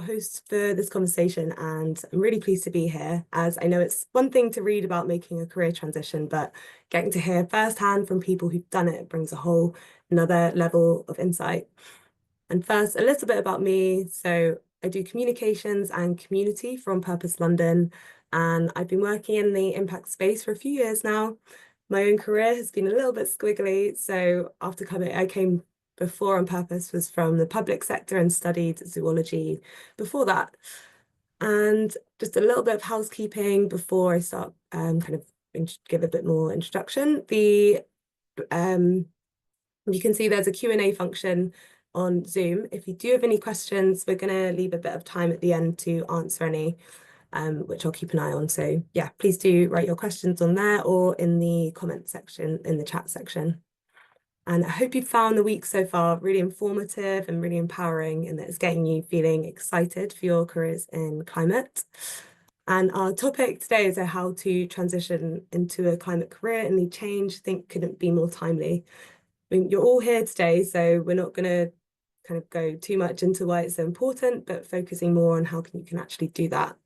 host for this conversation, and I'm really pleased to be here, as I know it's one thing to read about making a career transition, but getting to hear firsthand from people who've done it brings a whole another level of insight. And first, a little bit about me. So I do communications and community for On Purpose London, and I've been working in the impact space for a few years now. My own career has been a little bit squiggly. So I came before On Purpose was from the public sector and studied zoology before that. And just a little bit of housekeeping before I start give a bit more introduction. Um, you can see there's a Q&A function on Zoom. If you do have any questions, we're going to leave a bit of time at the end to answer any, which I'll keep an eye on. So yeah, please do write your questions on there or in the comment section, in the chat section. And I hope you found the week so far really informative and really empowering, and that it's getting you feeling excited for your careers in climate. And our topic today is how to transition into a climate career and lead change. I think couldn't be more timely. I mean, you're all here today, so we're not going to kind of go too much into why it's so important, but focusing more on how you can actually do that.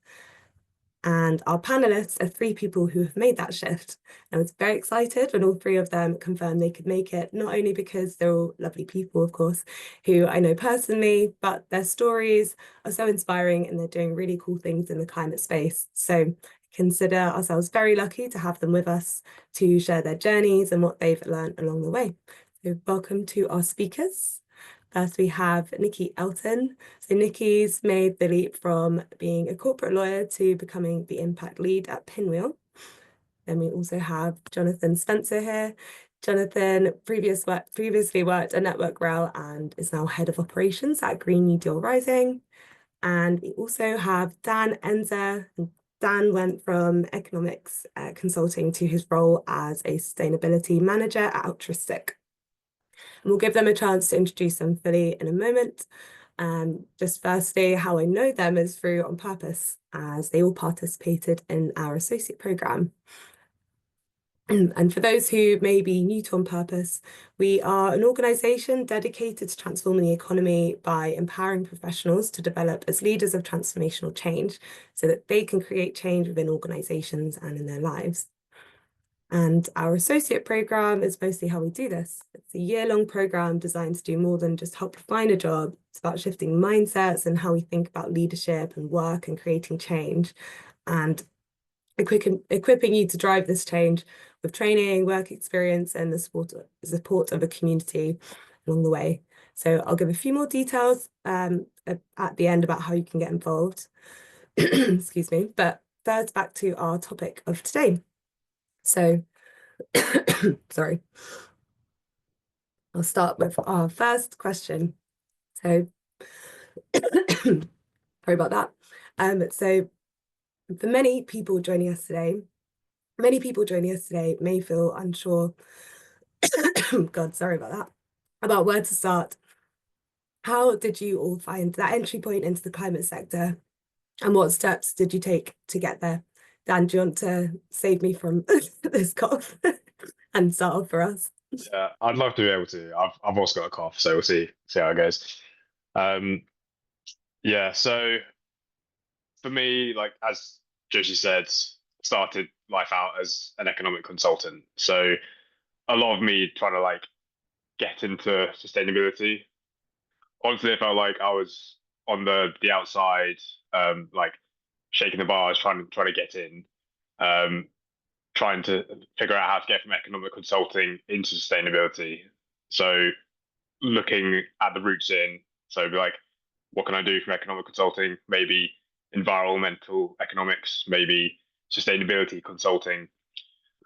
And our panelists are three people who have made that shift. I was very excited when all three of them confirmed they could make it, not only because they're all lovely people, of course, who I know personally, but their stories are so inspiring and they're doing really cool things in the climate space. So consider ourselves very lucky to have them with us to share their journeys and what they've learned along the way. So welcome to our speakers. First, we have Nikki Elton. So Nikki's made the leap from being a corporate lawyer to becoming the impact lead at Pinwheel. Then we also have Jonathan Spencer here. Jonathan previously worked at Network Rail and is now head of operations at Green New Deal Rising. And we also have Dan Enzer. Dan went from economics consulting to his role as a sustainability manager at Altruistic. And we'll give them a chance to introduce them fully in a moment. Just firstly, how I know them is through On Purpose, as they all participated in our associate programme. And for those who may be new to On Purpose, we are an organisation dedicated to transforming the economy by empowering professionals to develop as leaders of transformational change so that they can create change within organisations and in their lives. And our associate programme is mostly how we do this. It's a year-long programme designed to do more than just help you find a job. It's about shifting mindsets and how we think about leadership and work and creating change, and equipping you to drive this change with training, work experience, and the support of a community along the way. So I'll give a few more details at the end about how you can get involved. Excuse me. But first, back to our topic of today. So, sorry. I'll start with our first question. So, sorry about that. So for many people joining us today may feel unsure, God, sorry about that, about where to start. How did you all find that entry point into the climate sector, and what steps did you take to get there? Dan, do you want to save me from this cough and start off for us? Yeah, I'd love to be able to. I've also got a cough, so we'll see how it goes. Um, yeah, so for me, like as Josie said, started life out as an economic consultant. So a lot of me trying to like get into sustainability. Honestly, I felt like I was on the outside, like shaking the bars, trying to get in. Um, Trying to figure out how to get from economic consulting into sustainability. So looking at the routes in, so be like, what can I do from economic consulting? Maybe environmental economics, maybe sustainability consulting.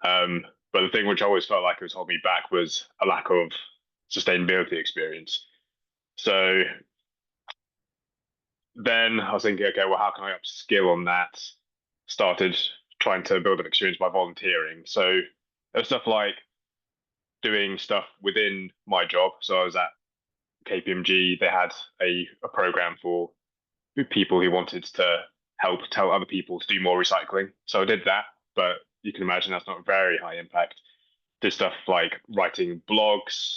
But the thing which I always felt like it was holding me back was a lack of sustainability experience. So then I was thinking, okay, well, how can I upskill on that? Started trying to build up experience by volunteering. So there's stuff like doing stuff within my job. So I was at KPMG. They had a program for people who wanted to help tell other people to do more recycling. So I did that, but you can imagine that's not very high impact. Did stuff like writing blogs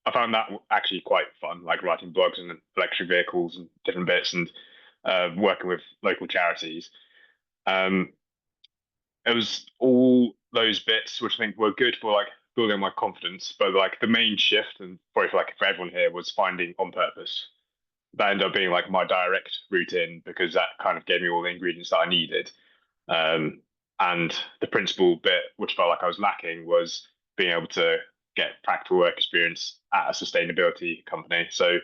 I found that actually quite fun, like writing blogs and electric vehicles and different bits, and working with local charities. Um, it was all those bits which I think were good for like building my confidence, but like the main shift, and probably for like for everyone here, was finding on purpose. That ended up being like my direct route in because that kind of gave me all the ingredients that I needed. Um, and the principal bit, which felt like I was lacking, was being able to get practical work experience at a sustainability company. So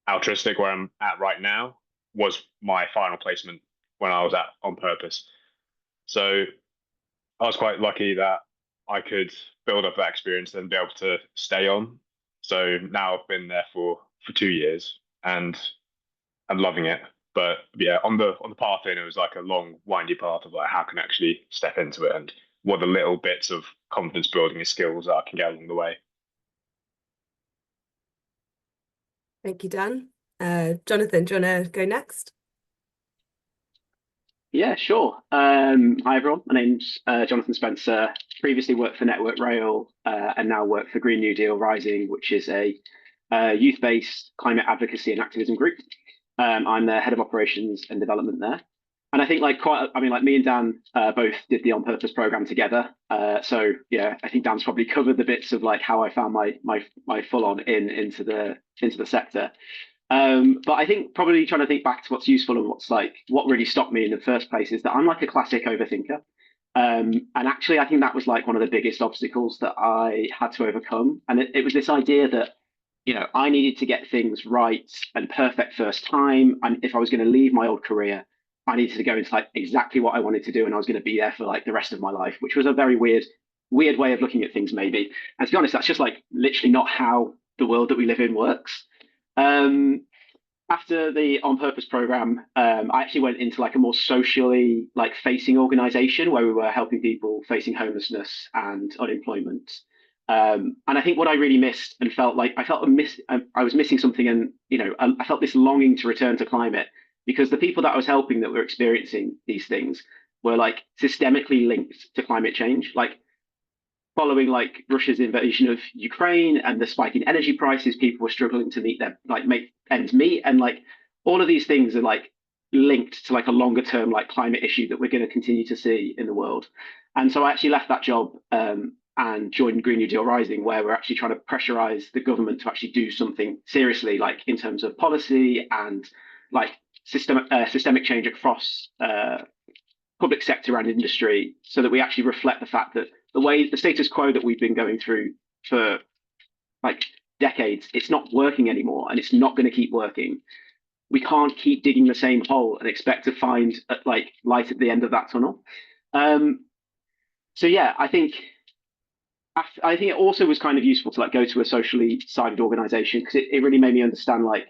Altruistic, where I'm at right now, was my final placement when I was at On Purpose. So I was quite lucky that I could build up that experience and be able to stay on. So now I've been there for 2 years and I'm loving it. But yeah, on the path in, it was like a long, windy path of like how can I actually step into it and what are the little bits of confidence building and skills that I can get along the way. Thank you, Dan. Jonathan, do you want to go next? Yeah, sure. Hi everyone. My name's Jonathan Spencer. Previously worked for Network Rail and now work for Green New Deal Rising, which is a youth-based climate advocacy and activism group. I'm the head of operations and development there. And I think like me and Dan both did the On Purpose program together. So yeah, I think Dan's probably covered the bits of like how I found my full on into the sector. But I think probably trying to think back to what's useful and what really stopped me in the first place is that I'm like a classic overthinker. And actually, I think that was like one of the biggest obstacles that I had to overcome. And it was this idea that, I needed to get things right and perfect first time. And if I was going to leave my old career, I needed to go into like exactly what I wanted to do. And I was going to be there for like the rest of my life, which was a very weird way of looking at things, maybe. And to be honest, that's just like literally not how the world that we live in works. After the On Purpose program, I actually went into like a more socially like facing organization where we were helping people facing homelessness and unemployment. And I think what I really missed and felt like I was missing something, and I felt this longing to return to climate because the people that I was helping that were experiencing these things were like systemically linked to climate change. Like following like Russia's invasion of Ukraine and the spike in energy prices, people were struggling to make ends meet, and like all of these things are like linked to like a longer term like climate issue that we're going to continue to see in the world. And so I actually left that job and joined Green New Deal Rising, where we're actually trying to pressurize the government to actually do something seriously, like in terms of policy and like systemic change across public sector and industry, so that we actually reflect the fact that the status quo that we've been going through for like decades, it's not working anymore, and it's not going to keep working. We can't keep digging the same hole and expect to find like light at the end of that tunnel. So yeah, I think it also was kind of useful to like go to a socially sided organization because it really made me understand like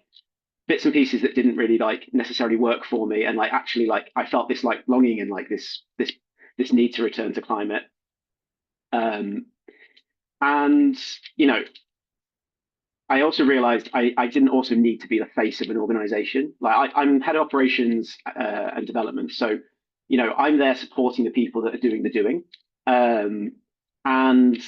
bits and pieces that didn't really like necessarily work for me, and like actually like I felt this like longing and like this need to return to climate. And I also realized I didn't also need to be the face of an organization. Like I'm head of operations and development, so I'm there supporting the people that are doing the doing. And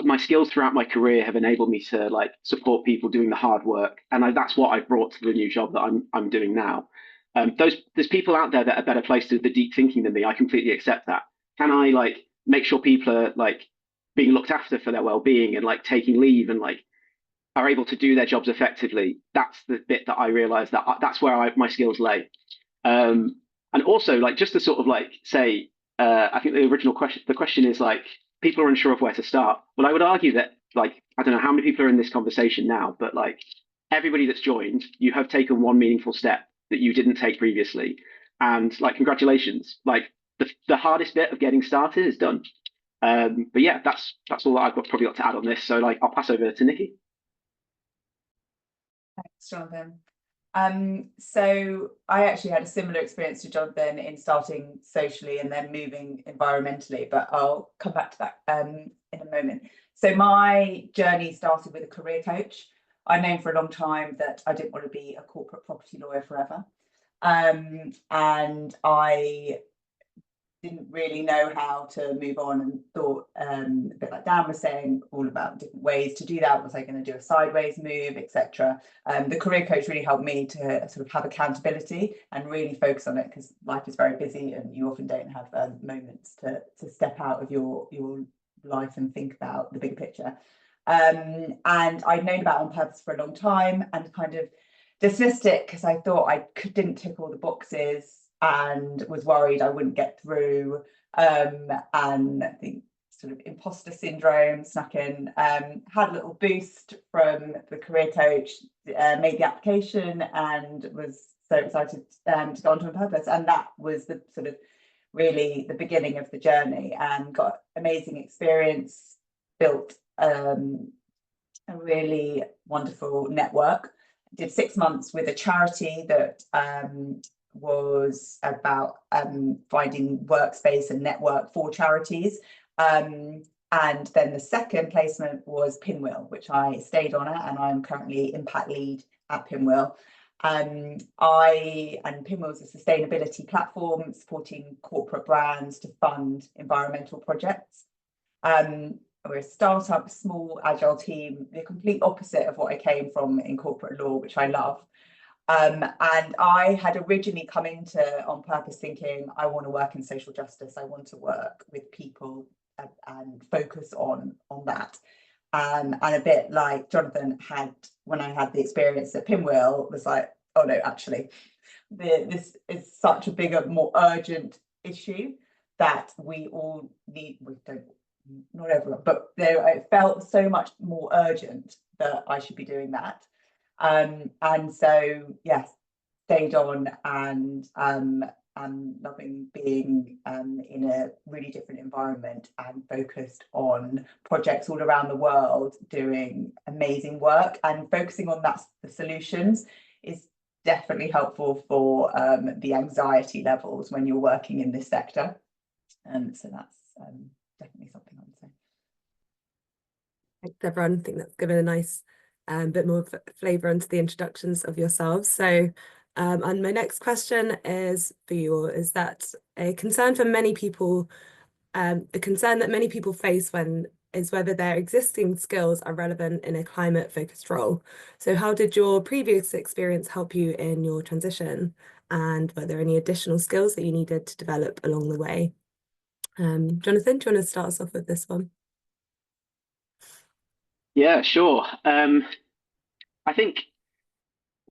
my skills throughout my career have enabled me to like support people doing the hard work, and that's what I've brought to the new job that I'm doing now. There's people out there that are better placed to the deep thinking than me. I completely accept that. Can I like make sure people are like being looked after for their well-being and like taking leave and like are able to do their jobs effectively? That's the bit that I realized that's where my skills lay. And also like just to sort of like say, I think the question is like people are unsure of where to start. Well, I would argue that like I don't know how many people are in this conversation now, but like everybody that's joined, you have taken one meaningful step that you didn't take previously, and like congratulations. Like the hardest bit of getting started is done. But yeah, that's all that probably got to add on this. So like I'll pass over to Nikki. Thanks, Jonathan. So I actually had a similar experience to Jonathan in starting socially and then moving environmentally, but I'll come back to that in a moment. So my journey started with a career coach. I'd known for a long time that I didn't want to be a corporate property lawyer forever. And I didn't really know how to move on, and thought, a bit like Dan was saying, all about different ways to do that. Was I going to do a sideways move, etc.? The career coach really helped me to sort of have accountability and really focus on it, because life is very busy and you often don't have moments to step out of your life and think about the bigger picture. And I'd known about On Purpose for a long time and kind of dismissed it because I thought I didn't tick all the boxes and was worried I wouldn't get through. And I think sort of imposter syndrome snuck in. Had a little boost from the career coach, made the application, and was so excited to go on to On Purpose. And that was the sort of really the beginning of the journey, and got amazing experience, built a really wonderful network. Did 6 months with a charity that was about finding workspace and network for charities. And then the second placement was Pinwheel, which I stayed on at, and I'm currently impact lead at Pinwheel. And Pinwheel is a sustainability platform supporting corporate brands to fund environmental projects. We're a startup, small, agile team, the complete opposite of what I came from in corporate law, which I love. And I had originally come into On Purpose thinking, I want to work in social justice. I want to work with people and focus on that. And a bit like Jonathan had, when I had the experience at Pinwheel, was like, oh no, actually, this is such a bigger, more urgent issue that we all need. Not everyone, but it felt so much more urgent that I should be doing that. And so, yes, stayed on, and loving being in a really different environment and focused on projects all around the world, doing amazing work, and focusing on the solutions is definitely helpful for the anxiety levels when you're working in this sector. So that's definitely something I would say. Thanks, everyone. I think that's given a nice bit more flavour into the introductions of yourselves. So, and my next question is for you all, is that a concern for many people, the concern that many people face is whether their existing skills are relevant in a climate-focused role. So how did your previous experience help you in your transition? And were there any additional skills that you needed to develop along the way? Jonathan, do you want to start us off with this one? Yeah, sure. I think,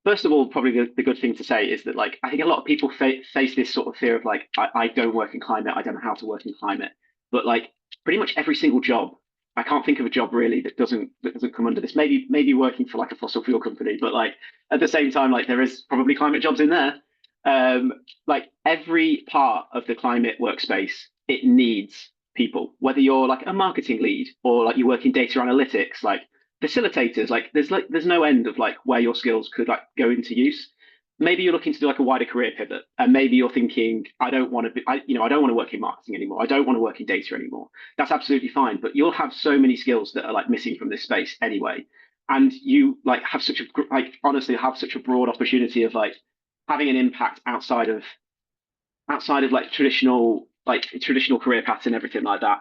first of all, probably the good thing to say is that, like, I think a lot of people face this sort of fear of, like, I don't work in climate, I don't know how to work in climate. But, like, pretty much every single job, I can't think of a job really that doesn't come under this. Maybe working for like a fossil fuel company, but like at the same time, like there is probably climate jobs in there. Like every part of the climate workspace, it needs people, whether you're like a marketing lead or like you work in data analytics, like facilitators, like there's no end of like where your skills could like go into use. Maybe you're looking to do like a wider career pivot, and maybe you're thinking, I don't want to work in marketing anymore. I don't want to work in data anymore. That's absolutely fine, but you'll have so many skills that are like missing from this space anyway. And you like have such a broad opportunity of like having an impact outside of like traditional career paths and everything like that.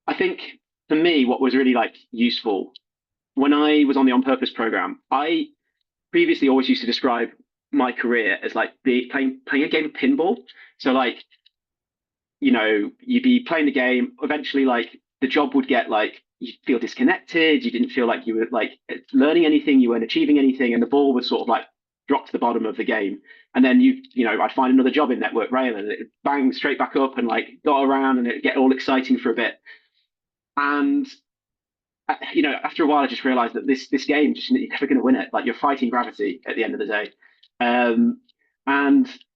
I think for me, what was really like useful when I was on the On Purpose program, I previously always used to describe my career as like playing a game of pinball. So like, you'd be playing the game, eventually like the job would get like, you feel disconnected, you didn't feel like you were like learning anything, you weren't achieving anything, and the ball would sort of like drop to the bottom of the game. And then I'd find another job in Network Rail and it'd bang straight back up and like go around and it'd get all exciting for a bit. And after a while, I just realized that this game, you're never going to win it. Like you're fighting gravity at the end of the day. And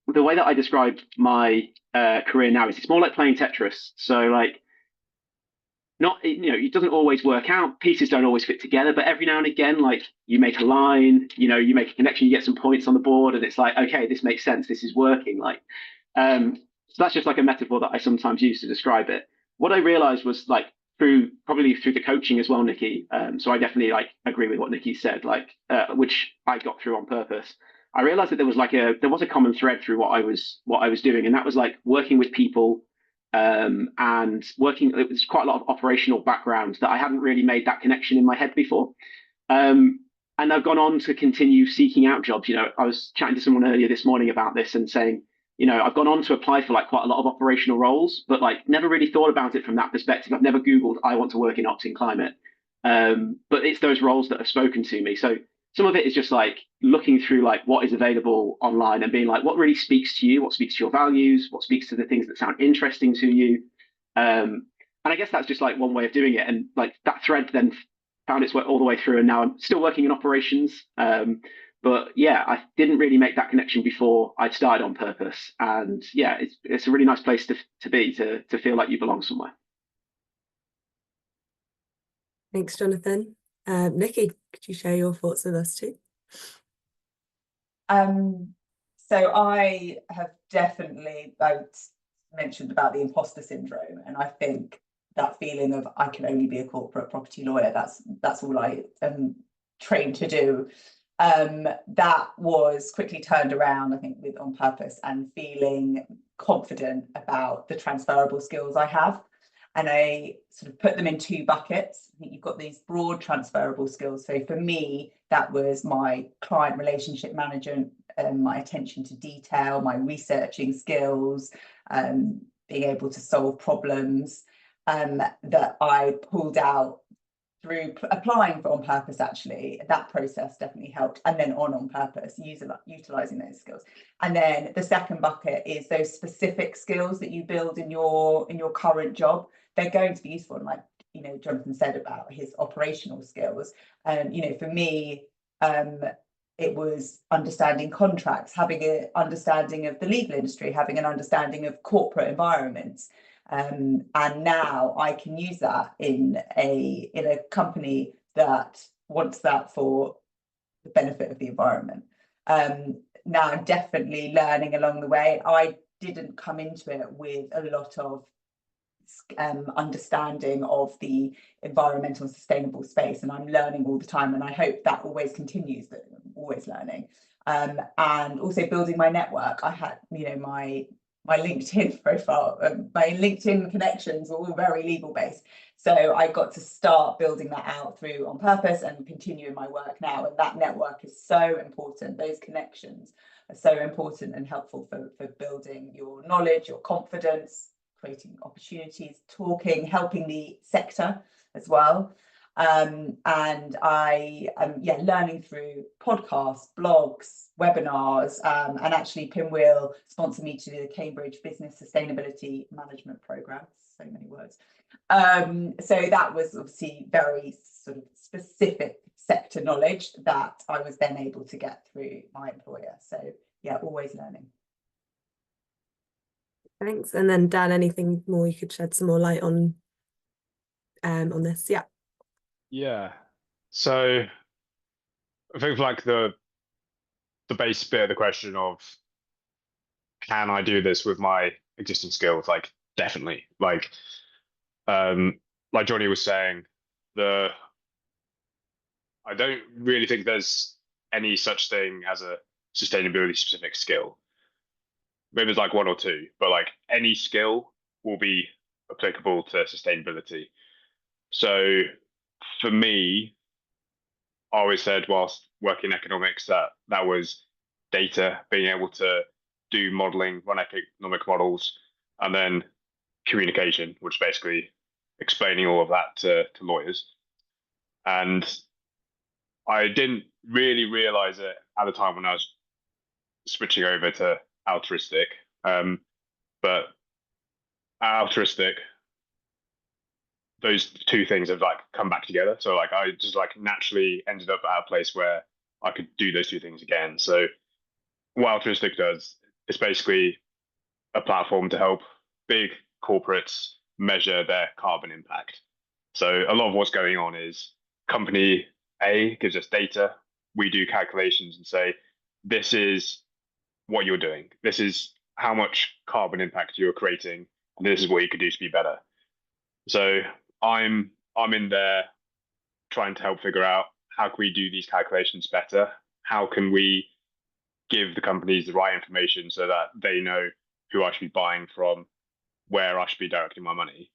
the way that I describe my career now is it's more like playing Tetris. So like, it doesn't always work out. Pieces don't always fit together, but every now and again, like you make a line, you make a connection, you get some points on the board, and it's like, okay, this makes sense. This is working. Like, so that's just like a metaphor that I sometimes use to describe it. What I realized was like, probably through the coaching as well, Nikki. So I definitely like agree with what Nikki said, like which I got through On Purpose. I realized that there was a common thread through what I was doing, and that was like working with people and working. It was quite a lot of operational background that I hadn't really made that connection in my head before. And I've gone on to continue seeking out jobs. I was chatting to someone earlier this morning about this and saying, I've gone on to apply for like quite a lot of operational roles, but like never really thought about it from that perspective. I've never Googled, I want to work in ops in climate. But it's those roles that have spoken to me. So some of it is just like looking through like what is available online and being like, what really speaks to you, what speaks to your values, what speaks to the things that sound interesting to you. And I guess that's just like one way of doing it. And like that thread then found its way all the way through, and now I'm still working in operations. But yeah, I didn't really make that connection before I'd started On Purpose. And yeah, it's a really nice place to be, to feel like you belong somewhere. Thanks, Jonathan. Nikki, could you share your thoughts with us too? So I have definitely mentioned about the imposter syndrome, and I think that feeling of I can only be a corporate property lawyer, that's all I am trained to do. That was quickly turned around, I think, with On Purpose and feeling confident about the transferable skills I have. And I sort of put them in two buckets. I think you've got these broad transferable skills. So for me, that was my client relationship management, my attention to detail, my researching skills, being able to solve problems, that I pulled out through applying for On Purpose. Actually, that process definitely helped. And then on Purpose, utilizing those skills. And then the second bucket is those specific skills that you build in your current job. They're going to be useful. And like, Jonathan said about his operational skills. For me, it was understanding contracts, having an understanding of the legal industry, having an understanding of corporate environments. And now I can use that in a company that wants that for the benefit of the environment. Now I'm definitely learning along the way. I didn't come into it with a lot of understanding of the environmental and sustainable space, and I'm learning all the time, and I hope that always continues, that I'm always learning. And also building my network. I had, my LinkedIn profile, my LinkedIn connections were all very legal based. So I got to start building that out through On Purpose and continue in my work now. And that network is so important. Those connections are so important and helpful for building your knowledge, your confidence, creating opportunities, talking, helping the sector as well. And I am learning through podcasts, blogs, webinars, and actually Pinwheel sponsored me to do the Cambridge Business Sustainability Management Programme. So many words. So that was obviously very sort of specific sector knowledge that I was then able to get through my employer. So yeah, always learning. Thanks. And then Dan, anything more you could shed some more light on this? Yeah. Yeah. So I think like the base bit of the question of can I do this with my existing skills? Like definitely. Like Johnny was saying, I don't really think there's any such thing as a sustainability specific skill. Maybe there's like one or two, but like any skill will be applicable to sustainability. So for me, I always said whilst working in economics that was data, being able to do modeling, run economic models, and then communication, which is basically explaining all of that to lawyers. And I didn't really realize it at the time when I was switching over to altruistic. But altruistic, those two things have like come back together. So like I just like naturally ended up at a place where I could do those two things again. So what altruistic does is basically a platform to help big corporates measure their carbon impact. So a lot of what's going on is company A gives us data, we do calculations and say, this is what you're doing. This is how much carbon impact you're creating, and this is what you could do to be better. So I'm in there trying to help figure out how can we do these calculations better? How can we give the companies the right information so that they know who I should be buying from, where I should be directing my money.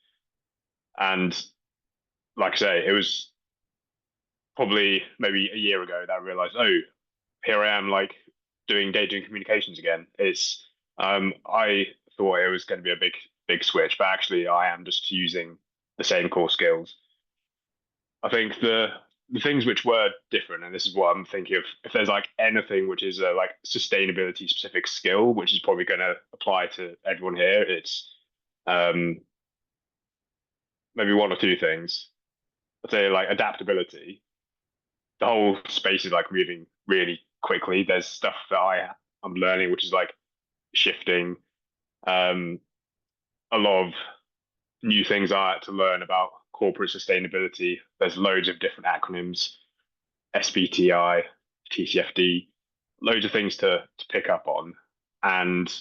And like I say, it was probably maybe a year ago that I realized, oh, here I am, like doing data and communications again. I thought it was going to be a big switch, but actually I am just using the same core skills. I think the things which were different, and this is what I'm thinking of, if there's like anything which is a like sustainability specific skill, which is probably going to apply to everyone here, it's maybe one or two things. I'd say like adaptability. The whole space is like moving really quickly. There's stuff that I'm learning, which is like shifting. A lot of new things I had to learn about corporate sustainability. There's loads of different acronyms, SBTI, TCFD, loads of things to pick up on. And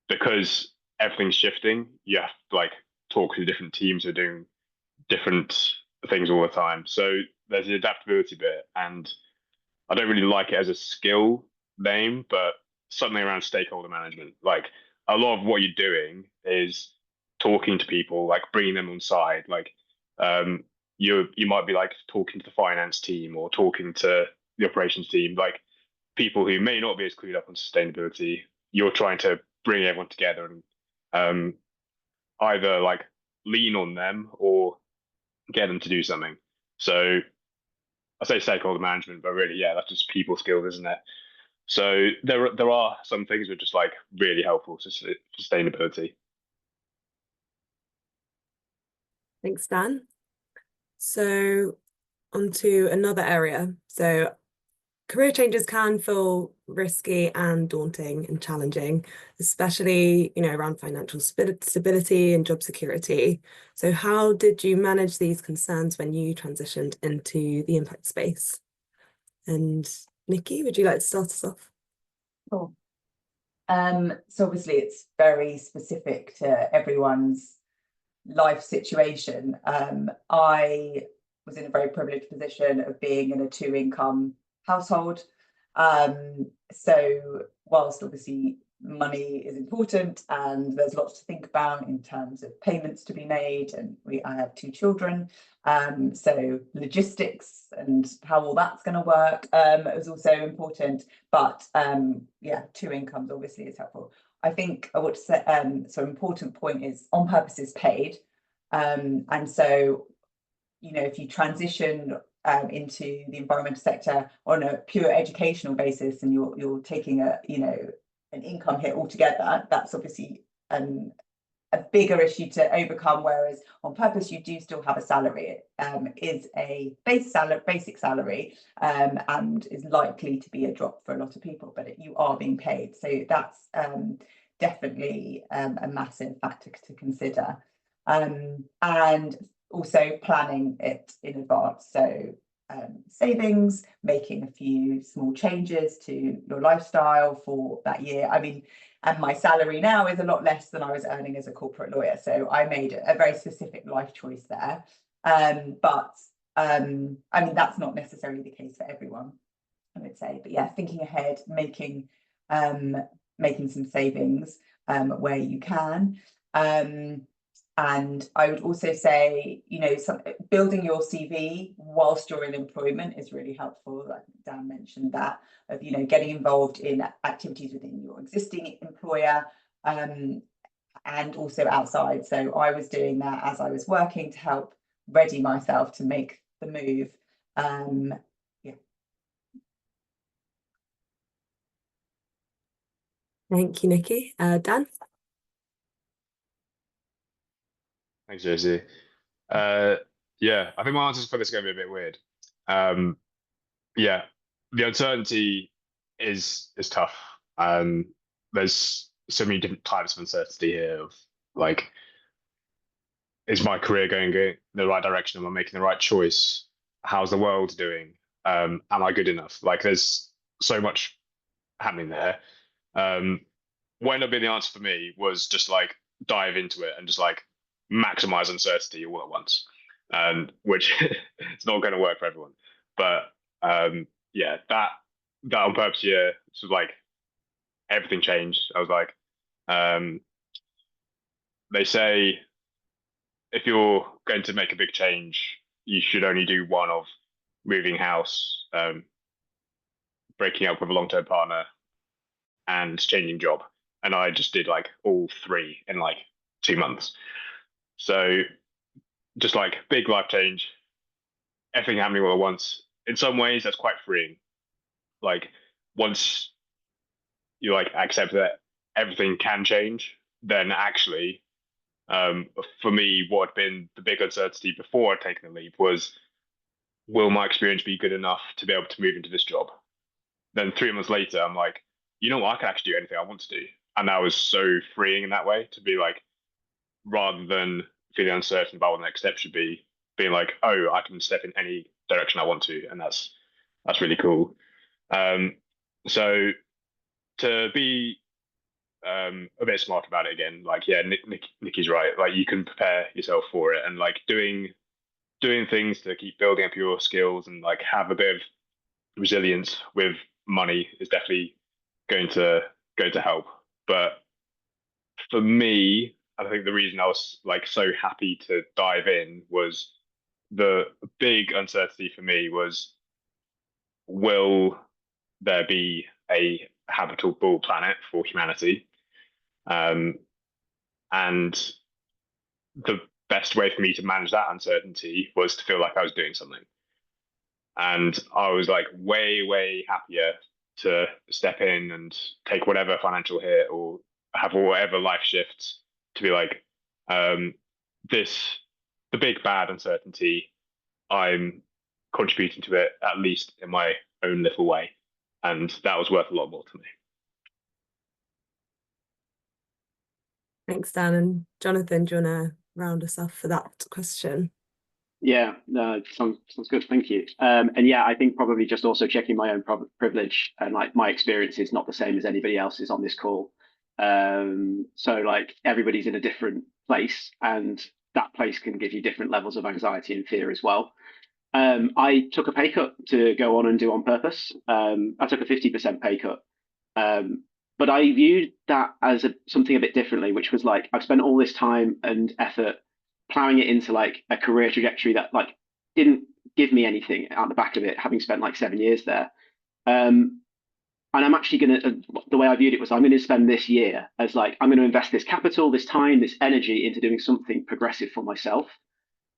because everything's shifting, you have to like talk to different teams who are doing different things all the time. So there's the adaptability bit, and I don't really like it as a skill name, but something around stakeholder management. Like a lot of what you're doing is talking to people, like bringing them on side. Like you might be like talking to the finance team or talking to the operations team, like people who may not be as clued up on sustainability. You're trying to bring everyone together and either like lean on them or get them to do something. So I say stakeholder management, but really, yeah, that's just people skills, isn't it? So there are some things that are just like really helpful to sustainability. Thanks, Dan. So onto another area. So career changes can feel risky and daunting and challenging, especially, around financial stability and job security. So how did you manage these concerns when you transitioned into the impact space? And Nikki, would you like to start us off? Cool. So obviously it's very specific to everyone's life situation. I was in a very privileged position of being in a 2-income household. So whilst obviously money is important and there's lots to think about in terms of payments to be made, and I have 2 children, so logistics and how all that's going to work is also important, but yeah, 2 incomes obviously is helpful. I think I would say so important point is on purpose is paid, and so if you transition into the environmental sector on a pure educational basis and you're taking an income hit altogether, that's obviously a bigger issue to overcome, whereas on purpose you do still have a salary. It is a basic salary, and is likely to be a drop for a lot of people, but you are being paid, so that's definitely a massive factor to consider, and also planning it in advance. So savings, making a few small changes to your lifestyle for that year. I mean, and my salary now is a lot less than I was earning as a corporate lawyer. So I made a very specific life choice there. But I mean, that's not necessarily the case for everyone, I would say. But yeah, thinking ahead, making some savings where you can. And I would also say, building your CV whilst you're in employment is really helpful. Like Dan mentioned that, of getting involved in activities within your existing employer, and also outside. So I was doing that as I was working to help ready myself to make the move. Yeah. Thank you, Nikki. Dan? Thanks, Josie. Yeah, I think my answers for this are going to be a bit weird. Yeah, the uncertainty is tough. There's so many different types of uncertainty here. Of like, is my career going in the right direction? Am I making the right choice? How's the world doing? Am I good enough? Like, there's so much happening there. What ended up being the answer for me was just like dive into it and just like maximize uncertainty all at once, which it's not going to work for everyone. But yeah, that on purpose year, sort of like everything changed. I was like, they say if you're going to make a big change, you should only do one of moving house, breaking up with a long-term partner, and changing job. And I just did like all three in like 2 months. So just like big life change, everything happening all at once. In some ways, that's quite freeing. Like once you like accept that everything can change, then actually, for me, what had been the big uncertainty before I'd taken the leap was, will my experience be good enough to be able to move into this job? Then 3 months later, I'm like, you know what, I can actually do anything I want to do. And that was so freeing in that way to be like, rather than feeling uncertain about what the next step should be, being like, oh, I can step in any direction I want to, and that's really cool. So to be a bit smart about it again, like yeah, Nikki's right. Like you can prepare yourself for it, and like doing things to keep building up your skills and like have a bit of resilience with money is definitely going to help. But for me, I think the reason I was like so happy to dive in was the big uncertainty for me was, will there be a habitable planet for humanity? And the best way for me to manage that uncertainty was to feel like I was doing something. And I was like way, way happier to step in and take whatever financial hit or have whatever life shifts to be like, the big bad uncertainty, I'm contributing to it at least in my own little way. And that was worth a lot more to me. Thanks, Dan. And Jonathan, do you want to round us off for that question? Yeah, no, sounds good. Thank you. And yeah, I think probably just also checking my own privilege, and like my experience is not the same as anybody else's on this call. So like everybody's in a different place, and that place can give you different levels of anxiety and fear as well. I took a pay cut to go on and do On Purpose. I took a 50% pay cut. But I viewed that as something a bit differently, which was like, I've spent all this time and effort plowing it into like a career trajectory that like didn't give me anything out the back of it, having spent like 7 years there. And I'm actually going to, the way I viewed it was, I'm going to spend this year as like, I'm going to invest this capital, this time, this energy into doing something progressive for myself.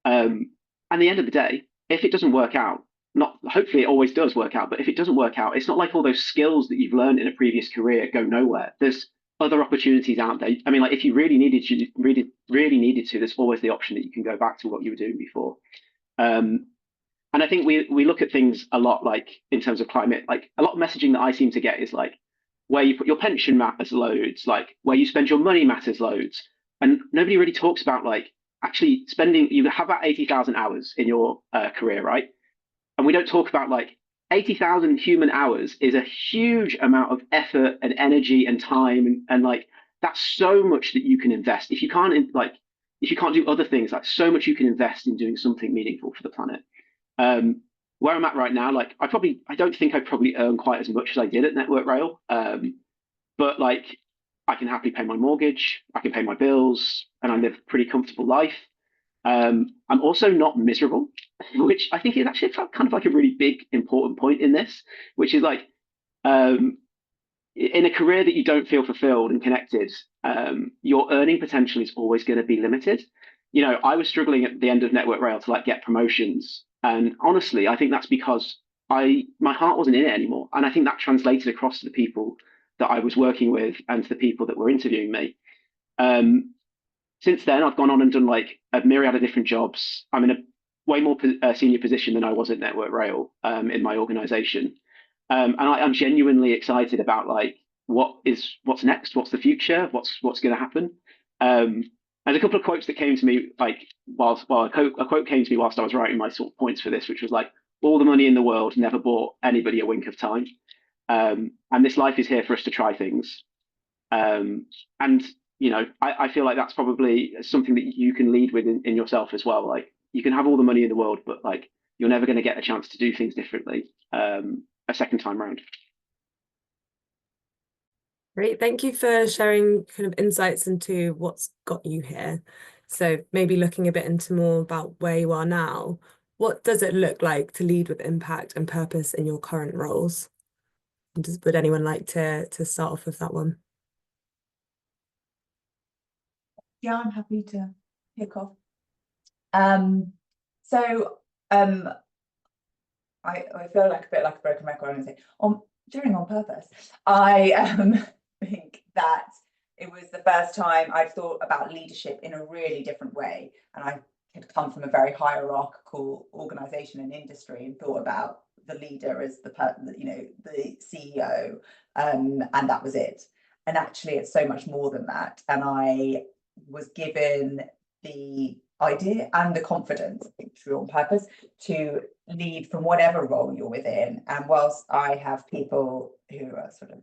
And at the end of the day, if it doesn't work out, not hopefully it always does work out, but if it doesn't work out, it's not like all those skills that you've learned in a previous career go nowhere. There's other opportunities out there. I mean, like if you really needed to, there's always the option that you can go back to what you were doing before. And I think we look at things a lot, like in terms of climate, like a lot of messaging that I seem to get is like where you put your pension matters loads, like where you spend your money matters loads. And nobody really talks about like actually spending, you have about 80,000 hours in your career, right? And we don't talk about like 80,000 human hours is a huge amount of effort and energy and time. And like, that's so much that you can invest. If you can't do other things, like so much you can invest in doing something meaningful for the planet. Where I'm at right now, like I don't think I probably earn quite as much as I did at Network Rail. But like I can happily pay my mortgage, I can pay my bills, and I live a pretty comfortable life. I'm also not miserable, which I think is actually kind of like a really big, important point in this, which is like in a career that you don't feel fulfilled and connected, your earning potential is always going to be limited. You know, I was struggling at the end of Network Rail to like get promotions. And honestly, I think that's because my heart wasn't in it anymore. And I think that translated across to the people that I was working with and to the people that were interviewing me. Since then, I've gone on and done like a myriad of different jobs. I'm in a way more senior position than I was at Network Rail in my organization. And I'm genuinely excited about like what's next, what's the future, what's going to happen. There's a couple of quotes that came to me like a quote came to me whilst I was writing my sort of points for this, which was like, all the money in the world never bought anybody a wink of time. And this life is here for us to try things. And you know, I feel like that's probably something that you can lead with in yourself as well. Like you can have all the money in the world, but like you're never going to get a chance to do things differently a second time round. Great, thank you for sharing kind of insights into what's got you here. So maybe looking a bit into more about where you are now, what does it look like to lead with impact and purpose in your current roles? Would anyone like to start off with that one? Yeah, I'm happy to kick off. So I feel like a bit like a broken record and say during On Purpose. I think that it was the first time I thought about leadership in a really different way, and I had come from a very hierarchical organization and industry and thought about the leader as the CEO, and that was it. And actually, it's so much more than that. And I was given the idea and the confidence, I think, through On Purpose, to lead from whatever role you're within. And whilst I have people who are sort of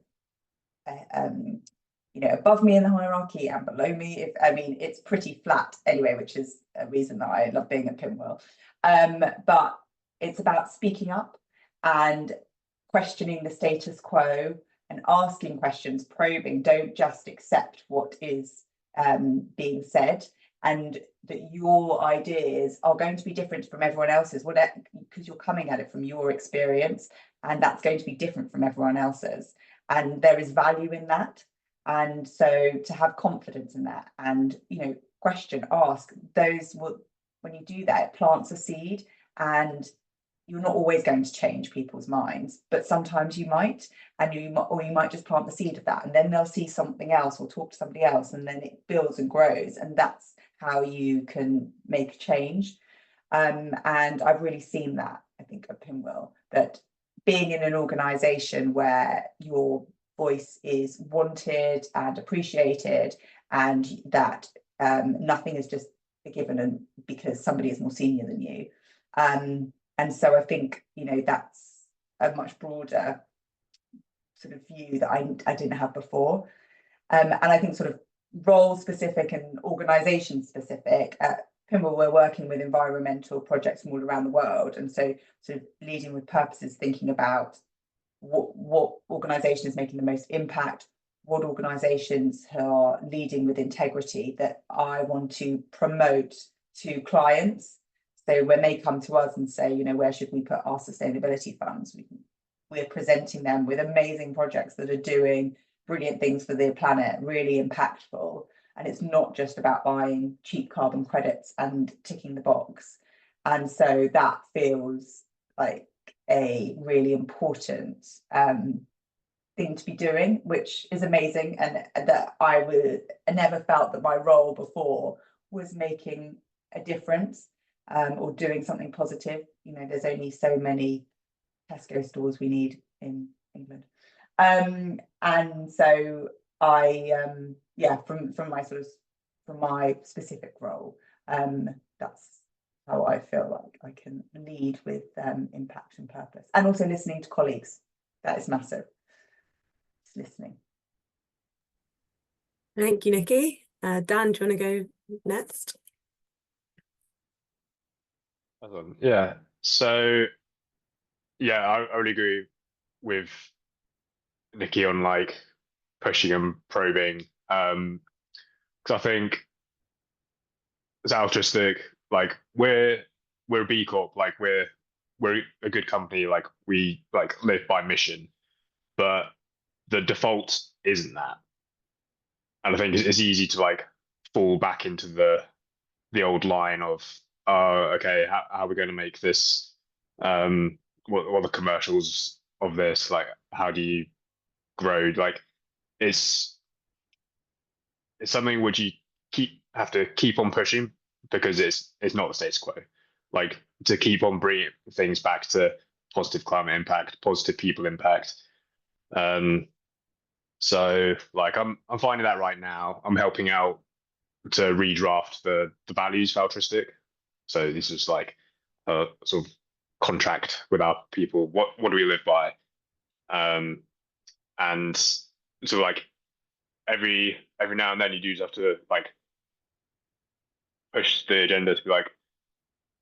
above me in the hierarchy and below me, it's pretty flat anyway, which is a reason that I love being at Pinwheel. But it's about speaking up and questioning the status quo and asking questions, probing. Don't just accept what is being said, and that your ideas are going to be different from everyone else's, because you're coming at it from your experience, and that's going to be different from everyone else's. And there is value in that. And so to have confidence in that and, question, ask, when you do that, it plants a seed, and you're not always going to change people's minds, but sometimes you might, and you might just plant the seed of that, and then they'll see something else or talk to somebody else, and then it builds and grows, and that's how you can make change. And I've really seen that, I think, at Pinwheel, that being in an organization where your voice is wanted and appreciated, and that nothing is just a given and because somebody is more senior than you. And so I think, that's a much broader sort of view that I didn't have before. And I think sort of role specific and organization specific, at Pinwheel, we're working with environmental projects from all around the world. And so sort of leading with purpose is thinking about what organization is making the most impact, what organizations are leading with integrity that I want to promote to clients. So when they come to us and say, where should we put our sustainability funds, we're presenting them with amazing projects that are doing brilliant things for the planet, really impactful. And it's not just about buying cheap carbon credits and ticking the box. And so that feels like a really important thing to be doing, which is amazing. And that I never felt that my role before was making a difference. Or doing something positive. There's only so many Tesco stores we need in England. And so I, from my specific role, that's how I feel like I can lead with impact and purpose, and also listening to colleagues. That is massive. It's listening. Thank you, Nikki. Dan, do you want to go next? Yeah. So, yeah, I really agree with Nikki on like pushing and probing. Because I think it's altruistic. Like we're a B Corp. Like we're a good company. Like we like live by mission, but the default isn't that. And I think it's easy to like fall back into the old line of, oh, okay, how are we going to make this? What are the commercials of this? Like, how do you grow? Like, it's something which you have to keep on pushing because it's not the status quo. Like to keep on bringing things back to positive climate impact, positive people impact. So like I'm finding that right now. I'm helping out to redraft the values for altruistic. So this is like a sort of contract with our people. What do we live by? And so like every now and then you do have to like push the agenda to be like,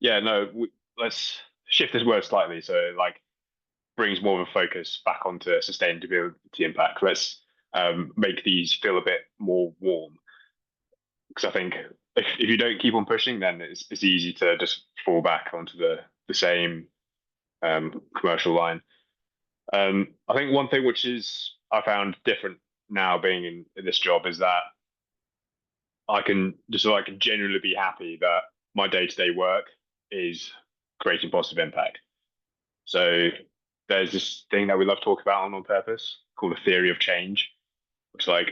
yeah, no, let's shift this word slightly. So like brings more of a focus back onto sustainability impact. make these feel a bit more warm. Because I think if you don't keep on pushing, then it's easy to just fall back onto the same commercial line. I think one thing which is I found different now being in this job is that I can just like genuinely be happy that my day-to-day work is creating positive impact. So there's this thing that we love to talk about on Purpose called the theory of change, which like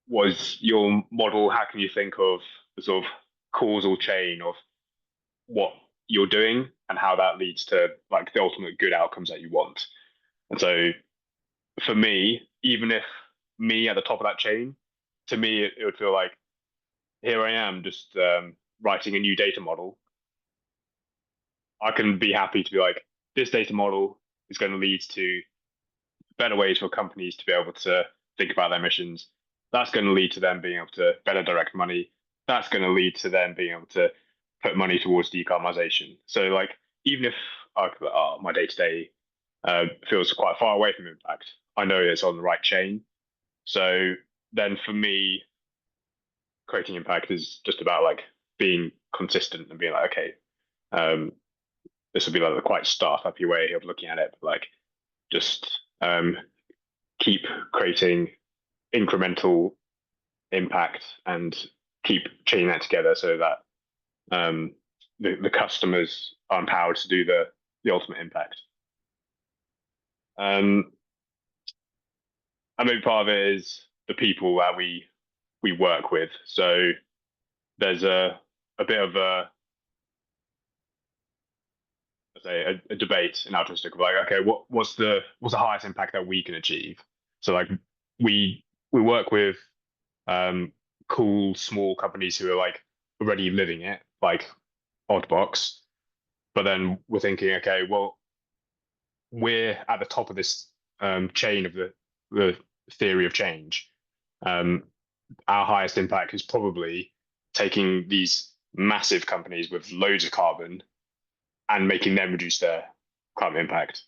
was your model. How can you think of the sort of causal chain of what you're doing and how that leads to like the ultimate good outcomes that you want? And so for me, even if me at the top of that chain, to me, it would feel like here I am just writing a new data model. I can be happy to be like, this data model is going to lead to better ways for companies to be able to think about their missions. That's going to lead to them being able to better direct money. That's going to lead to them being able to put money towards decarbonization. So like, even if my day-to-day feels quite far away from impact, I know it's on the right chain. So then for me, creating impact is just about like being consistent and being like, okay, this would be like a quite startup-y way of looking at it, but like just keep creating incremental impact and keep chaining that together so that the customers are empowered to do the ultimate impact. And maybe part of it is the people that we work with. So there's a bit of a debate in altruistic of like, okay, what's the highest impact that we can achieve? So like we work with cool small companies who are like already living it, like Oddbox, but then we're thinking, okay, well, we're at the top of this chain of the theory of change. Our highest impact is probably taking these massive companies with loads of carbon and making them reduce their climate impact.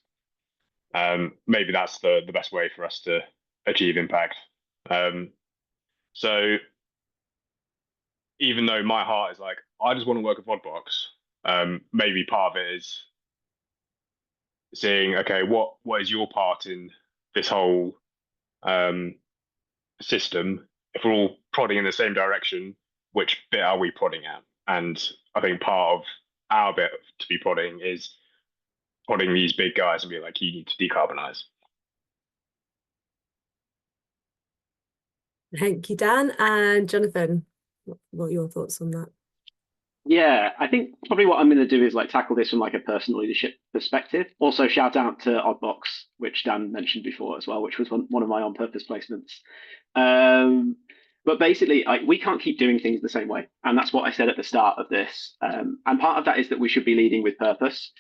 Maybe that's the best way for us to achieve impact. So even though my heart is like, I just want to work with Oddbox, maybe part of it is seeing, okay, what is your part in this whole system? If we're all prodding in the same direction, which bit are we prodding at? And I think part of our bit to be prodding is prodding these big guys and be like, you need to decarbonize. Thank you, Dan. And Jonathan, what are your thoughts on that? Yeah, I think probably what I'm going to do is like tackle this from like a personal leadership perspective. Also, shout out to Oddbox, which Dan mentioned before as well, which was one of my on-purpose placements. But basically, we can't keep doing things the same way, and that's what I said at the start of this. And part of that is that we should be leading with purpose.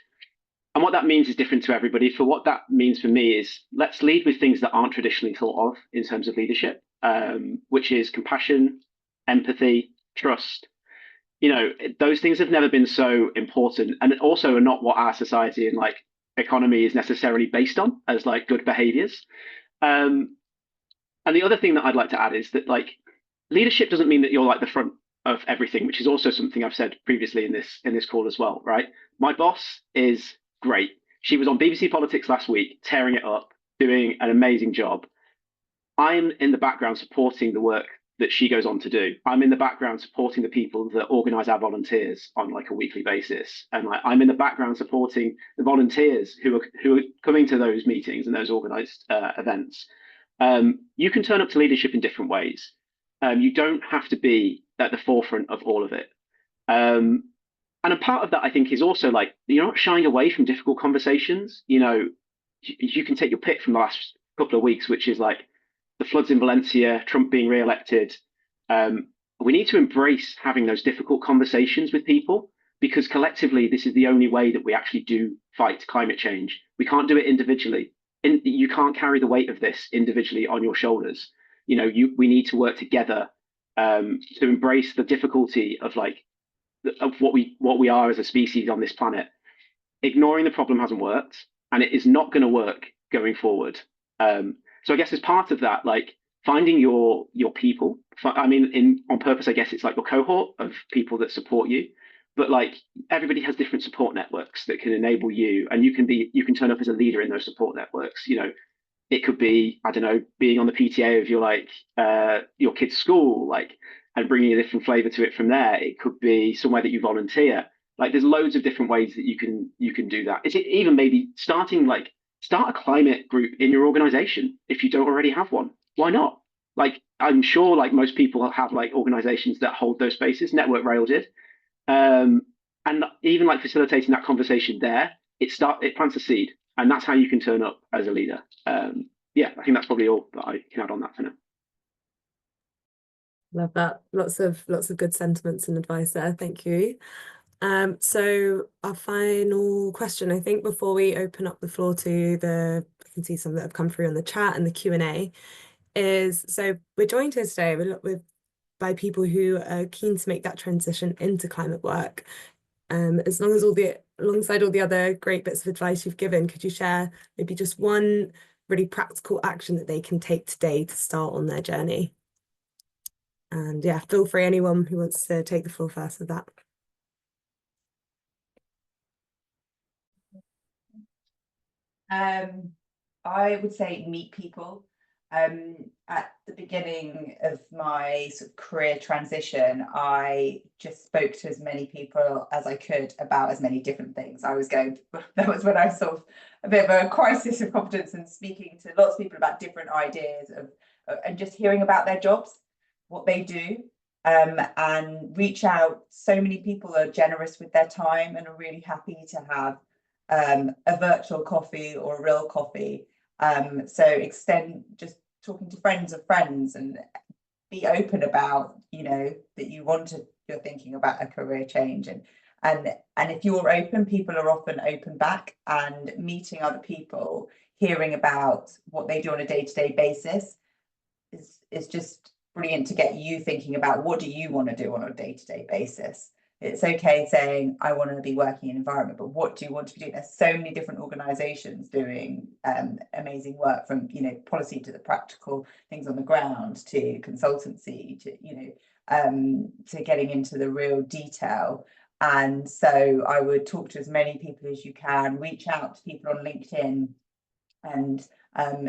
And what that means is different to everybody. For what that means for me is let's lead with things that aren't traditionally thought of in terms of leadership, which is compassion, empathy, trust. You know, those things have never been so important, and also are not what our society and like economy is necessarily based on as like good behaviors. And the other thing that I'd like to add is that like leadership doesn't mean that you're like the front of everything, which is also something I've said previously in this call as well, right? My boss is great. She was on BBC Politics last week, tearing it up, doing an amazing job. I'm in the background supporting the work that she goes on to do. I'm in the background supporting the people that organize our volunteers on like a weekly basis. And like I'm in the background supporting the volunteers who are coming to those meetings and those organized events. You can turn up to leadership in different ways. You don't have to be at the forefront of all of it. And a part of that, I think, is also like you're not shying away from difficult conversations. You know, you can take your pick from the last couple of weeks, which is like the floods in Valencia, Trump being re-elected. We need to embrace having those difficult conversations with people, because collectively, this is the only way that we actually do fight climate change. We can't do it individually. You can't carry the weight of this individually on your shoulders. You know, we need to work together to embrace the difficulty of like of what we are as a species on this planet. Ignoring the problem hasn't worked, and it is not going to work going forward. So I guess as part of that, like finding your people, I mean, on purpose, I guess it's like your cohort of people that support you, but like everybody has different support networks that can enable you, and you can turn up as a leader in those support networks. It could be, I don't know, being on the PTA of your kid's school, like, and bringing a different flavor to it from there. It could be somewhere that you volunteer. Like, there's loads of different ways that you can do that. Is it even maybe start a climate group in your organization if you don't already have one? Why not? Like, I'm sure like most people have like organizations that hold those spaces. Network Rail did, and even like facilitating that conversation there, it plants a seed, and that's how you can turn up as a leader. Yeah, I think that's probably all that I can add on that for now. Love that. Lots of good sentiments and advice there. Thank you. So our final question, I think, before we open up the floor to I can see some that have come through on the chat and the Q&A, is so we're joined here today by people who are keen to make that transition into climate work. Alongside all the other great bits of advice you've given, could you share maybe just one really practical action that they can take today to start on their journey? And yeah, feel free, anyone who wants to take the floor first with that. I would say meet people. At the beginning of my sort of career transition, I just spoke to as many people as I could about as many different things. That was when I saw a bit of a crisis of confidence and speaking to lots of people about different ideas and just hearing about their jobs, what they do, and reach out. So many people are generous with their time and are really happy to have a virtual coffee or a real coffee. So extend just talking to friends of friends and be open about, that you're thinking about a career change, and if you're open, people are often open back, and meeting other people, hearing about what they do on a day-to-day basis is just brilliant to get you thinking about what do you want to do on a day-to-day basis. It's okay saying, I want to be working in environment, but what do you want to be doing? There's so many different organizations doing amazing work, from, policy to the practical things on the ground, to consultancy, to getting into the real detail. And so I would talk to as many people as you can, reach out to people on LinkedIn. And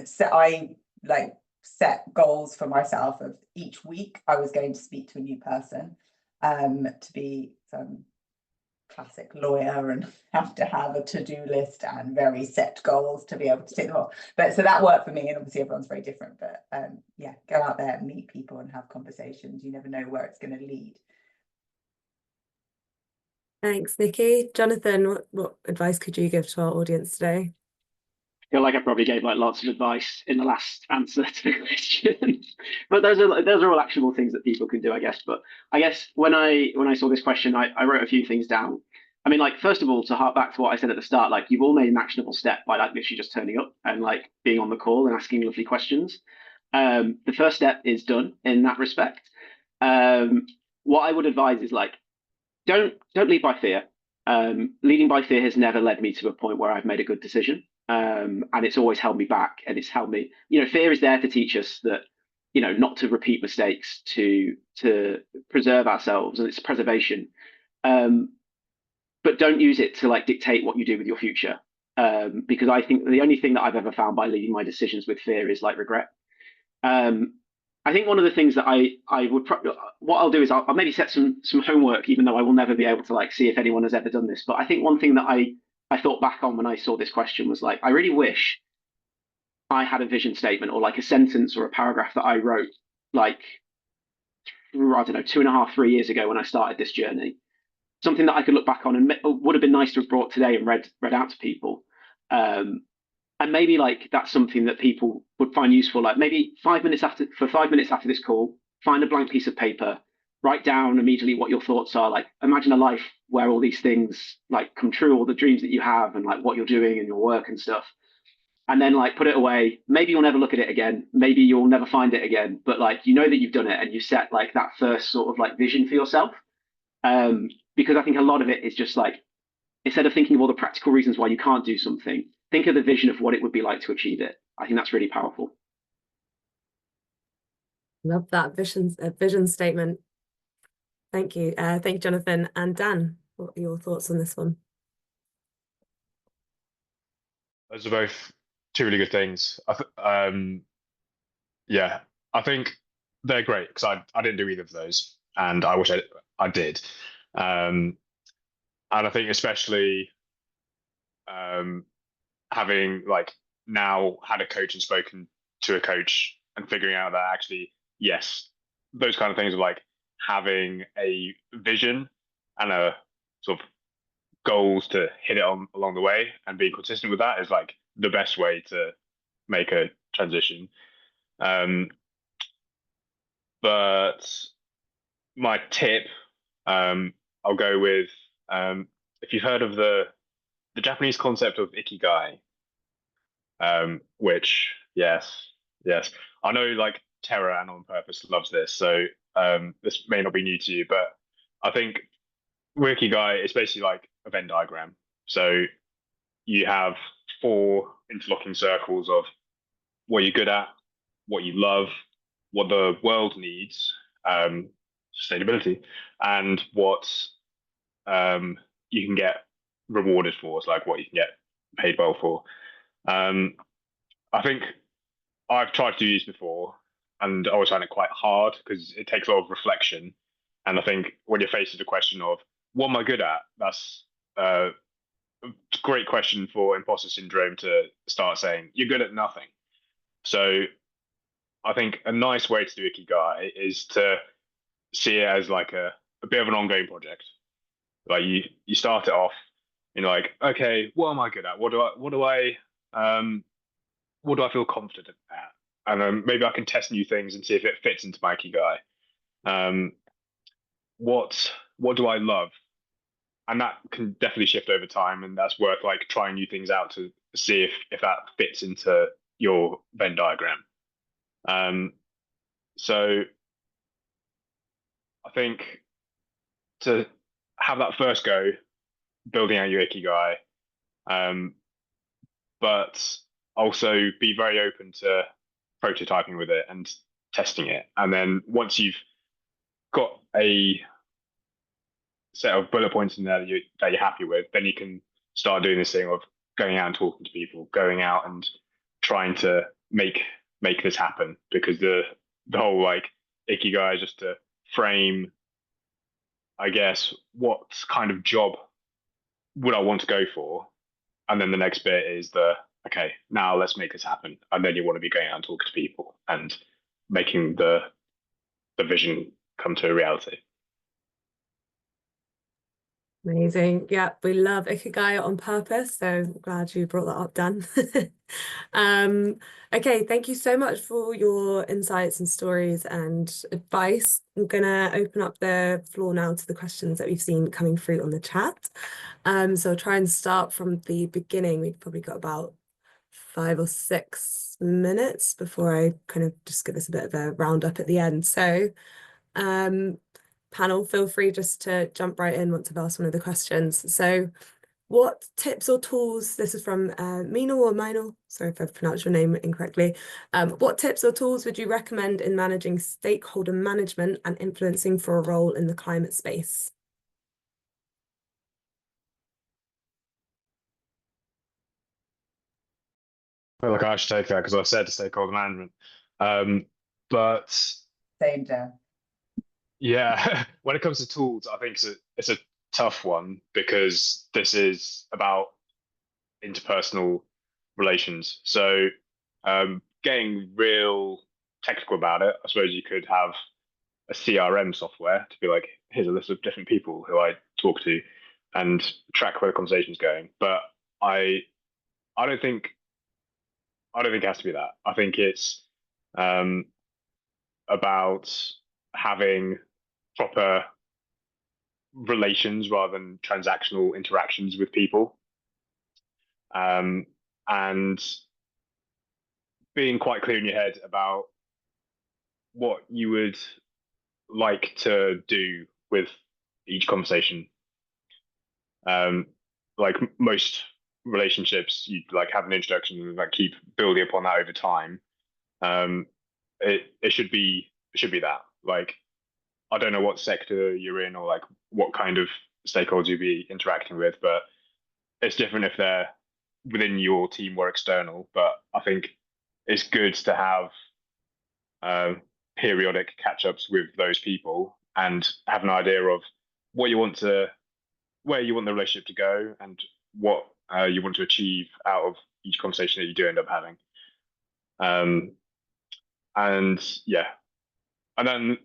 so I set goals for myself of each week I was going to speak to a new person. To be some classic lawyer and have to have a to-do list and very set goals to be able to tick them off. But so that worked for me, and obviously everyone's very different. But yeah, go out there, meet people and have conversations. You never know where it's going to lead. Thanks, Nikki. Jonathan, what advice could you give to our audience today? I feel like I probably gave lots of advice in the last answer to the question, but those are all actionable things that people can do, I guess. But I guess when I saw this question, I wrote a few things down. I mean, first of all, to hark back to what I said at the start, you've all made an actionable step by literally just turning up and being on the call and asking lovely questions. The first step is done in that respect. What I would advise is don't lead by fear. Leading by fear has never led me to a point where I've made a good decision. And it's always held me back, and it's held me, fear is there to teach us that, not to repeat mistakes, to preserve ourselves, and it's preservation. But don't use it to dictate what you do with your future. Because I think the only thing that I've ever found by leading my decisions with fear is regret. I think one of the things that I would what I'll do is I'll maybe set some homework, even though I will never be able to see if anyone has ever done this. But I think one thing that I thought back on when I saw this question was I really wish I had a vision statement, or a sentence or a paragraph that I wrote I don't know, 2.5, 3 years ago when I started this journey. Something that I could look back on and would have been nice to have brought today and read out to people. And maybe that's something that people would find useful. Maybe 5 minutes after this call, find a blank piece of paper, write down immediately what your thoughts are. Imagine a life where all these things come true, all the dreams that you have, and what you're doing in your work and stuff. And then put it away. Maybe you'll never look at it again. Maybe you'll never find it again. But that you've done it, and you set that first sort of vision for yourself. Because I think a lot of it is just instead of thinking of all the practical reasons why you can't do something, think of the vision of what it would be like to achieve it. I think that's really powerful. Love that vision statement. Thank you. Thank you, Jonathan. And Dan, what are your thoughts on this one? Those are both two really good things. Yeah, I think they're great because I didn't do either of those, and I wish I did. And I think especially having like now had a coach and spoken to a coach and figuring out that actually, yes, those kind of things of like having a vision and a sort of goals to hit it on along the way and being consistent with that is like the best way to make a transition. But my tip, I'll go with if you've heard of the Japanese concept of ikigai, which yes, I know like Terra and On Purpose loves this, so this may not be new to you, but I think ikigai is basically like a Venn diagram. So you have four interlocking circles of what you're good at, what you love, what the world needs, sustainability, and what you can get rewarded for. It's like what you can get paid well for. I think I've tried to do these before, and I always find it quite hard because it takes a lot of reflection. And I think when you're faced with the question of what am I good at, that's a great question for imposter syndrome to start saying you're good at nothing. So I think a nice way to do ikigai is to see it as like a bit of an ongoing project. Like you start it off, and you're like, okay, what am I good at? What do I feel confident at? And then maybe I can test new things and see if it fits into my ikigai. Um, what do I love? And that can definitely shift over time, and that's worth like trying new things out to see if that fits into your Venn diagram. So I think to have that first go, building out your ikigai, but also be very open to prototyping with it and testing it. And then once you've got a set of bullet points in there that you're happy with, then you can start doing this thing of going out and talking to people, going out and trying to make this happen. Because the whole like ikigai is just to frame, I guess, what kind of job would I want to go for, and then the next bit is okay, now let's make this happen. And then you want to be going out and talking to people and making the vision come to a reality. Amazing. Yeah, we love Ikigai On Purpose. So glad you brought that up, Dan. Okay, thank you so much for your insights and stories and advice. I'm gonna open up the floor now to the questions that we've seen coming through on the chat. So I'll try and start from the beginning. We've probably got about 5 or 6 minutes before I kind of just give us a bit of a roundup at the end. So panel, feel free just to jump right in once I've asked one of the questions. So what tips or tools, this is from Minal or Minal, sorry if I've pronounced your name incorrectly. What tips or tools would you recommend in managing stakeholder management and influencing for a role in the climate space? I feel like I should take that because I said stakeholder management. But Same, Dan. yeah, when it comes to tools, I think it's a tough one because this is about interpersonal relations. So getting real technical about it, I suppose you could have a CRM software to be like, here's a list of different people who I talk to and track where the conversation's going. But I don't think it has to be that. I think it's about having proper relations rather than transactional interactions with people, and being quite clear in your head about what you would like to do with each conversation. Like most relationships, you like have an introduction and like keep building upon that over time. It should be should be that. Like, I don't know what sector you're in or like what kind of stakeholders you'll be interacting with, but it's different if they're within your team or external. But I think it's good to have periodic catch-ups with those people and have an idea of what you want to, where you want the relationship to go, and what you want to achieve out of each conversation that you do end up having. And yeah, and then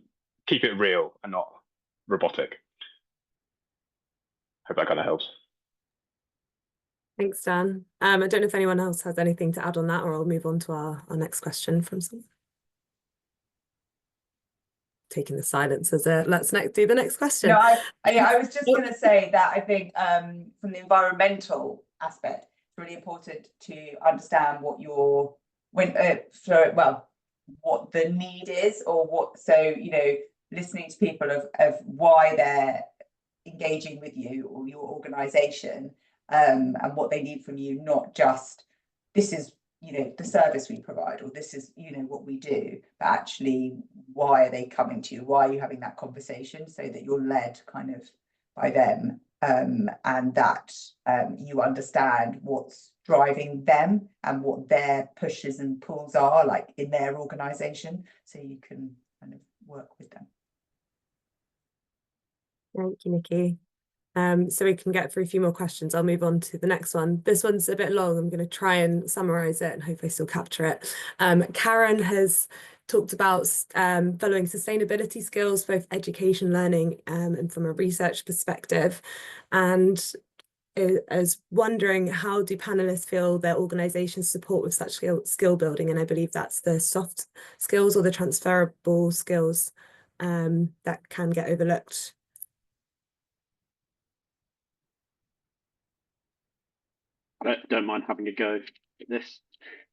keep it real and not robotic. Hope that kind of helps. Thanks, Dan. I don't know if anyone else has anything to add on that, or I'll move on to our next question from someone. Taking the silence as a let's do the next question. No, I was just going to say that I think from the environmental aspect, it's really important to understand what your what the need is, or what. So listening to people of why they're engaging with you or your organisation, and what they need from you, not just this is the service we provide, or this is what we do, but actually why are they coming to you, why are you having that conversation, so that you're led kind of by them, and that you understand what's driving them and what their pushes and pulls are like in their organisation, so you can kind of work with them. Thank you, Nikki. So we can get through a few more questions. I'll move on to the next one. This one's a bit long. I'm going to try and summarize it and hopefully still capture it. Karen has talked about following sustainability skills, both education, learning, and from a research perspective. And is wondering, how do panelists feel their organizations support with such skill building? And I believe that's the soft skills or the transferable skills that can get overlooked. I don't mind having a go at this.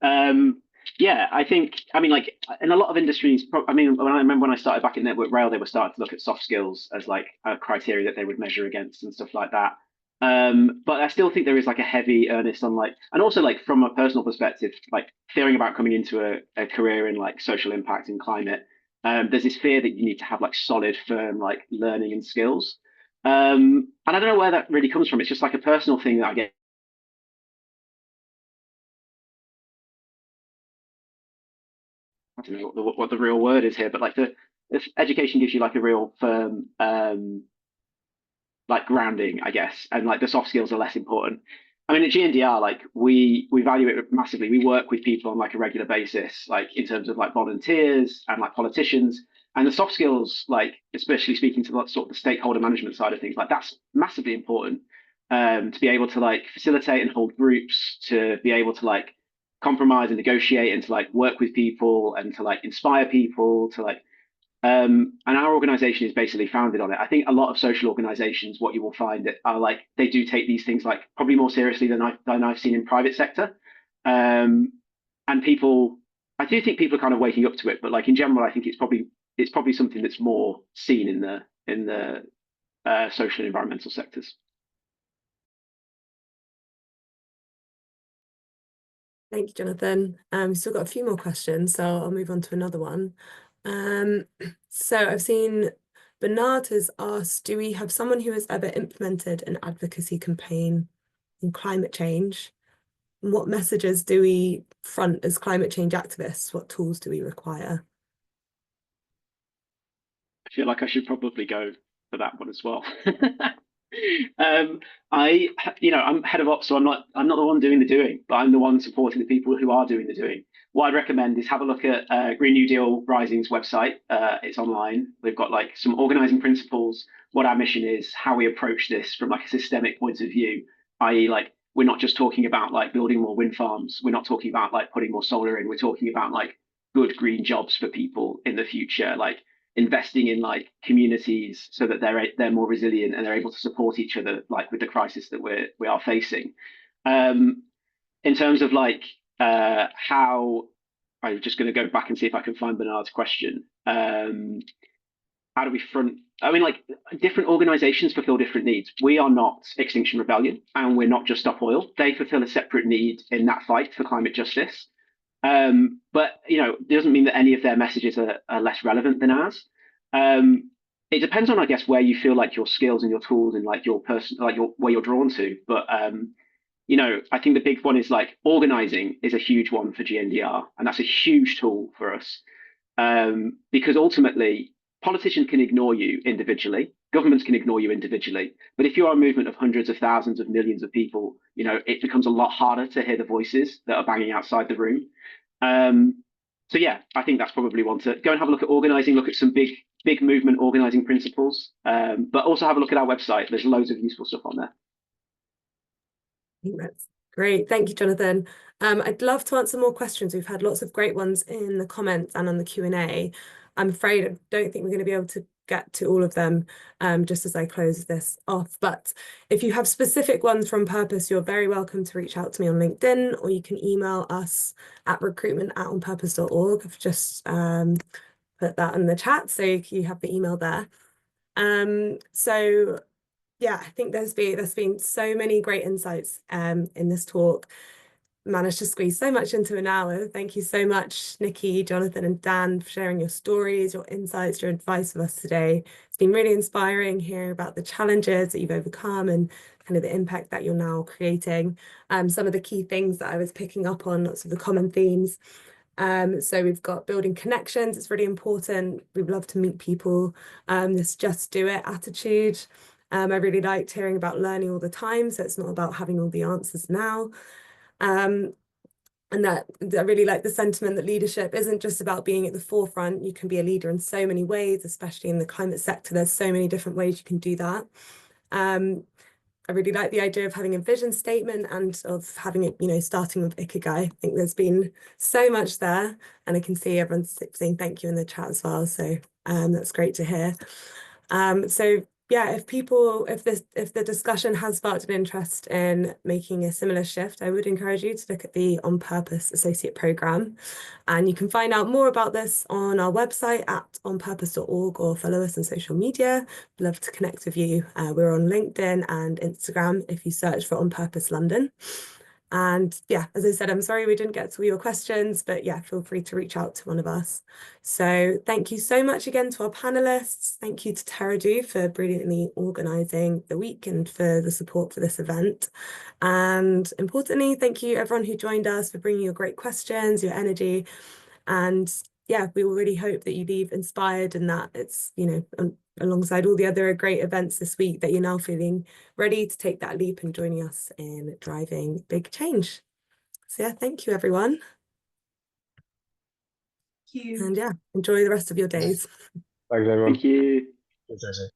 Yeah, I mean, like in a lot of industries, I mean, when I remember when I started back in Network Rail, they were starting to look at soft skills as like a criteria that they would measure against and stuff like that. But I still think there is like a heavy earnest on like, and also like from a personal perspective, like fearing about coming into a career in like social impact and climate, there's this fear that you need to have like solid, firm, like learning and skills. And I don't know where that really comes from. It's just like a personal thing that I get. I don't know what the real word is here, but like if education gives you like a real firm like grounding, I guess, and like the soft skills are less important. I mean, at GNDR, like we value it massively. We work with people on like a regular basis, like in terms of like volunteers and like politicians, and the soft skills, like especially speaking to like sort of the stakeholder management side of things, like that's massively important, to be able to like facilitate and hold groups, to be able to like compromise and negotiate, and to like work with people and to like inspire people to like and our organization is basically founded on it. I think a lot of social organizations, what you will find that are like, they do take these things like probably more seriously than I've seen in private sector. And people, I do think people are kind of waking up to it, but like in general, I think it's probably something that's more seen in the social and environmental sectors. Thank you, Jonathan. We've still got a few more questions, so I'll move on to another one. So I've seen Bernard has asked, do we have someone who has ever implemented an advocacy campaign in climate change? And what messages do we front as climate change activists? What tools do we require? I feel like I should probably go for that one as well. I'm head of ops, so I'm not the one doing the doing, but I'm the one supporting the people who are doing the doing. What I'd recommend is have a look at Green New Deal Rising's website. It's online. We've got like some organizing principles, what our mission is, how we approach this from like a systemic point of view, i.e. like we're not just talking about like building more wind farms. We're not talking about like putting more solar in. We're talking about like good green jobs for people in the future, like investing in like communities so that they're more resilient and they're able to support each other like with the crisis that we are facing. In terms of like how, I'm just going to go back and see if I can find Bernard's question. How do we front? I mean, like different organizations fulfill different needs. We are not Extinction Rebellion, and we're not just Stop Oil. They fulfill a separate need in that fight for climate justice. But it doesn't mean that any of their messages are less relevant than ours. It depends on, I guess, where you feel like your skills and your tools and like your person, like where you're drawn to. But I think the big one is like organizing is a huge one for GNDR, and that's a huge tool for us. Because ultimately, politicians can ignore you individually, governments can ignore you individually, but if you are a movement of hundreds of thousands of millions of people, it becomes a lot harder to hear the voices that are banging outside the room. So yeah, I think that's probably one to go and have a look at organizing, look at some big movement organizing principles, but also have a look at our website. There's loads of useful stuff on there. I think that's great. Thank you, Jonathan. I'd love to answer more questions. We've had lots of great ones in the comments and on the Q&A. I'm afraid I don't think we're going to be able to get to all of them just as I close this off. But if you have specific ones from Purpose, you're very welcome to reach out to me on LinkedIn, or you can email us at recruitment@onpurpose.org. I've just put that in the chat, so you have the email there. So yeah, I think there's been so many great insights in this talk. Managed to squeeze so much into an hour. Thank you so much, Nikki, Jonathan, and Dan, for sharing your stories, your insights, your advice with us today. It's been really inspiring hearing about the challenges that you've overcome and kind of the impact that you're now creating. Some of the key things that I was picking up on, lots of the common themes. So we've got building connections. It's really important. We'd love to meet people. This just do it attitude. I really liked hearing about learning all the time. So it's not about having all the answers now. And that I really like the sentiment that leadership isn't just about being at the forefront. You can be a leader in so many ways, especially in the climate sector. There's so many different ways you can do that. I really like the idea of having a vision statement and of having it, starting with Ikigai. I think there's been so much there, and I can see everyone's saying thank you in the chat as well. So that's great to hear. So yeah, if the discussion has sparked an interest in making a similar shift, I would encourage you to look at the On Purpose Associate Programme. And you can find out more about this on our website at onpurpose.org, or follow us on social media. We'd love to connect with you. We're on LinkedIn and Instagram if you search for On Purpose London. And yeah, as I said, I'm sorry we didn't get to all your questions, but yeah, feel free to reach out to one of us. So thank you so much again to our panelists. Thank you to TerraDo for brilliantly organising the week and for the support for this event. And importantly, thank you everyone who joined us for bringing your great questions, your energy. And yeah, we will really hope that you leave inspired, and that it's, alongside all the other great events this week, that you're now feeling ready to take that leap and joining us in driving big change. So yeah, thank you everyone. Thank you. And yeah, enjoy the rest of your days. Thanks, everyone. Thank you. Thanks, Josie.